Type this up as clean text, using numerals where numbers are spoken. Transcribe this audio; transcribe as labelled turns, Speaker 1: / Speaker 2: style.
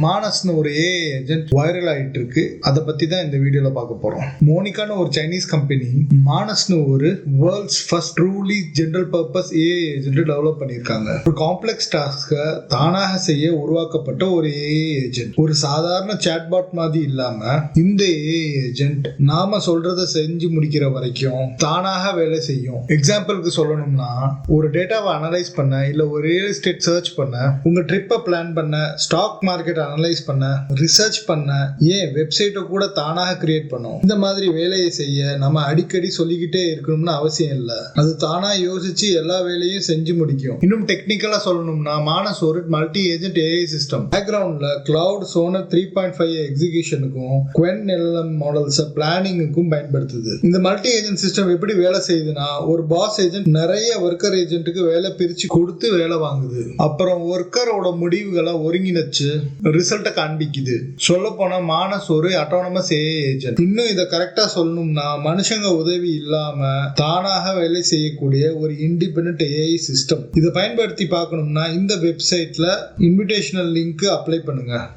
Speaker 1: மானஸ்னு ஒரு AI agent viral ஆயிட்டு இருக்கு. அதை பத்தி தான் இந்த வீடியோல பார்க்க போறோம். மோனிகான்னு ஒரு சைனீஸ் கம்பெனி மானஸ்னு ஒரு world's first truly general purpose AI agent develop பண்ணிருக்காங்க. ஒரு காம்ப்ளெக்ஸ் டாஸ்கை தானாக செய்ய உருவாக்கப்பட்ட ஒரு ஏஐ ஏஜென்ட். ஒரு சாதாரண சாட்பாட் மாதிரி இல்லாம இந்த ஏஐ ஏஜென்ட் நாம சொல்றதை செஞ்சு முடிக்கிற வரைக்கும் தானாக வேலை செய்யும். எக்ஸாம்பிளுக்கு சொல்லணும்னா, ஒரு டேட்டாவை அனலைஸ் பண்ண, இல்ல ஒரு ரியல் எஸ்டேட் சர்ச் பண்ண, உங்க ட்ரிப்பை பிளான் பண்ண, ஸ்டாக் மார்க்கெட் அனலைஸ் பண்ண, ரிசர்ச் பண்ண, ஏன் வெப்சைட்டை கூட தானாக கிரியேட் பண்ணும். இந்த மாதிரி வேலையை செய்ய நம்ம அடிக்கடி சொல்லிக்கிட்டே இருக்கணும்னு அவசியம் இல்லை. அது தானா யோசிச்சு எல்லா வேலையும் செஞ்சு முடிக்கும். இன்னும் டெக்னிக்கலா சொல்லணும்னா, மானஸ் ஒரு மல்டி ஏஜென்ட் ஏஐ சிஸ்டம். பேக்ரவுண்ட்ல கிளவுட் சோனர் 3.5 எக்ஸிகியூஷனுக்கும் குவென் எல்எம் மாடல்ஸ் பிளானிங்குக்கும் பயன்படுத்துது. இந்த மல்டி ஏஜென்ட் சிஸ்டம் எப்படி வேலை செய்யுதுன்னா, ஒரு பாஸ் ஏஜென்ட் நிறைய ஒர்க்கர் ஏஜென்ட்டுக்கு வேலை பிரிச்சு கொடுத்து வேலை வாங்குது. அப்புறம் ஒர்க்கரோட முடிவுகளை ஒருங்கிணைச்சு ரிசல்ட்டை காண்பிக்குது. சொல்ல போனா மானஸ் ஒரு அட்டானமஸ் ஏஐ ஏஜென்ட். இன்னும் இதை கரெக்டா சொல்லணும்னா, மனுஷங்க உதவி இல்லாம தானாக வேலை செய்யக்கூடிய ஒரு இண்டிபெண்டன்ட் ஏஐ சிஸ்டம். இதை பயன்படுத்தி பார்க்கணும்னா இந்த வெப்சைட்ல இன்விடேஷனல் லிங்க் அப்ளை பண்ணுங்க.